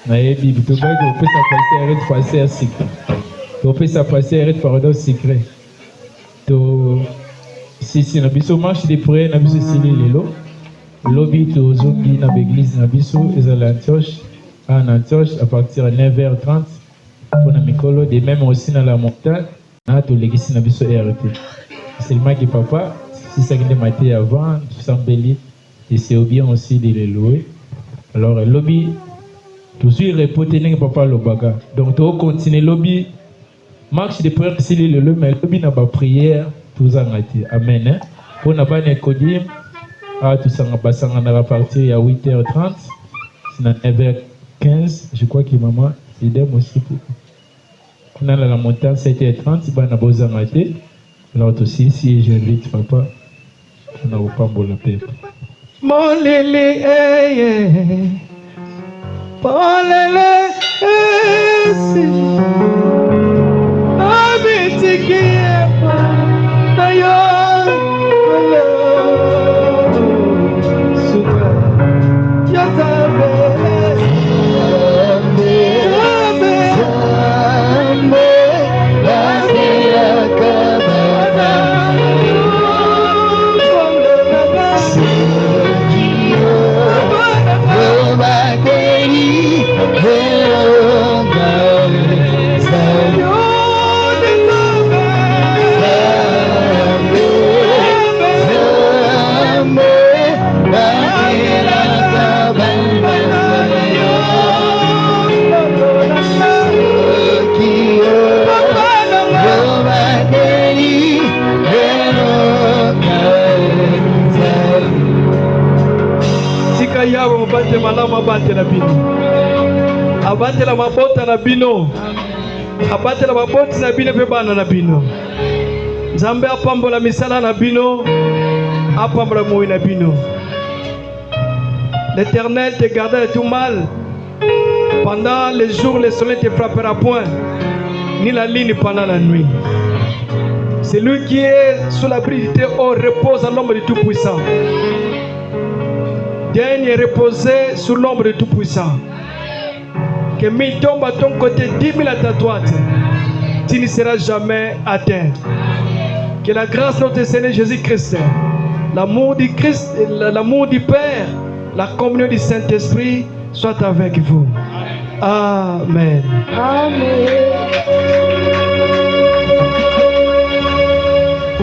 Mais il dit, tu vas passer secret. On peut ça passer et pardon secret. To si na biso marche de prière na biso sili lelo. Lobby to zongi na l'église na biso ezala Antioche à partir de 9h30 pour na mikolo de même aussi dans la montagne na to l'église na biso RT. Seulement que papa si ça qui maté avant tout s'embellit et c'est bien aussi de les louer. Alors lobby toujours répéter que papa le baga. Donc to continuer lobby marche de prière si le mais lobby na ba prière tous en été. Amen. Pour na ba Nicodim tout ça on va partir à 8h30 c'est à 9h15 je crois que maman idem aussi pour on a la montagne 7h30 bah na besoin maté alors aussi si j'invite papa on a pas bon la paix mon lélé abatela mabota na bino abatela mabota na bino pe bana na bino Nzambe apambola misala na bino apambola moyi na bino. L'Éternel te gardera de tout mal. Pendant les jours le soleil ne te frappera point ni la lune pendant la nuit. Celui qui est sous l'abri du Très-Haut repose à l'ombre du Tout-Puissant. Daigne reposer sous l'ombre du Tout-Puissant. Que 1000 tombent à ton côté, 10 000 à ta droite, tu ne seras jamais atteint. Que la grâce de notre Seigneur Jésus-Christ, l'amour du Christ, l'amour du Père, la communion du Saint-Esprit soit avec vous. Amen. Amen.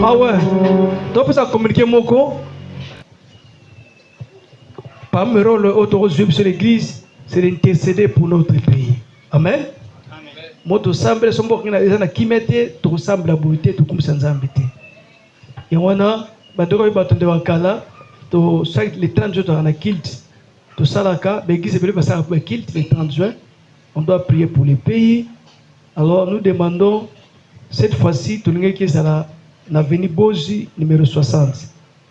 Ah ouais. Donc pour ça communiquer mon co. Parmi le rôle autorisé sur l'Église, c'est d'intercéder pour notre pays. Amen. Moto samble sombo kina ezana kimete to sambla buite to kumsanza ambite. Yona badoko batonde wakala to chaque les 30 jours dans la kilt. To salaka l'église peut passer à kilt les 30 juin. On doit prier pour les pays. Alors nous demandons cette fois-ci to linga ki sala na Veni Boji numéro 60.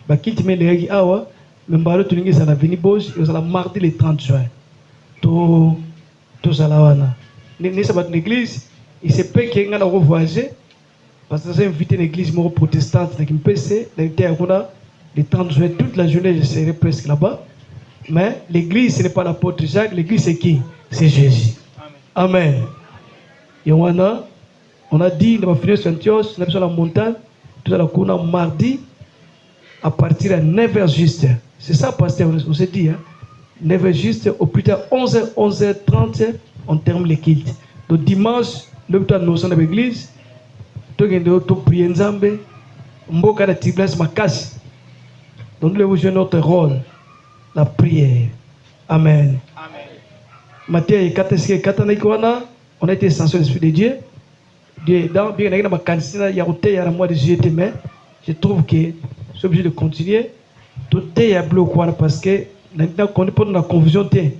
Ba kilt me legi awa membalo to linga sala Veni Boji sala mardi le 30 juin. To salawana. Ni sabat l'église, il se peut qu'il y ait un voyager parce que j'ai invité l'église protestante dans MPC, le 30 juin, toute la journée je serai presque là-bas. Mais l'église ce n'est pas l'apôtre Jacques, l'église c'est qui? C'est Jésus. Amen. Et on a dit, on va finir sur Antioche, on a besoin de la montagne, tout à l'heure mardi à partir de 9h juste. C'est ça, pasteur, on s'est dit, hein? 9h juste, au plus tard 11h, 11h30. On termine les cultes. Donc dimanche, le temps nous sommes à l'église, tout le monde prie Nzambe, mboka na tiblesse makasi. Donc nous jouons notre rôle, la prière. Amen. Amen. Matthieu 4, on a été sensible à l'Esprit de Dieu. Dans bien il y a ma candidature, il y a un mois de juillet, mais je trouve que c'est obligé de continuer. Tout est à bloquer parce que maintenant qu'on est pas dans la confusion. Il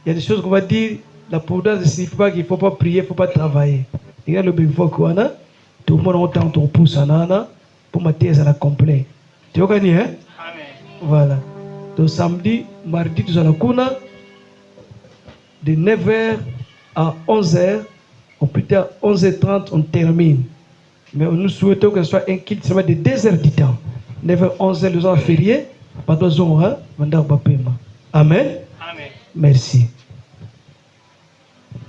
y a des choses qu'on va dire. La prudence ne signifie pas qu'il ne faut pas prier, il ne faut pas travailler. Il y a le bénéfice qu'on a, tout le monde entend ton pouce en ana pour ma thèse à la complète. Tu as gagné, hein? Amen. Voilà. Donc samedi, mardi, nous allons de 9h à 11h, ou plus tard 11h30, on termine. Mais nous souhaitons que ce soit un kit de 2 heures du temps. 9h, 11h, nous allons férier, pas 2 heures, hein? Amen. Amen. Merci.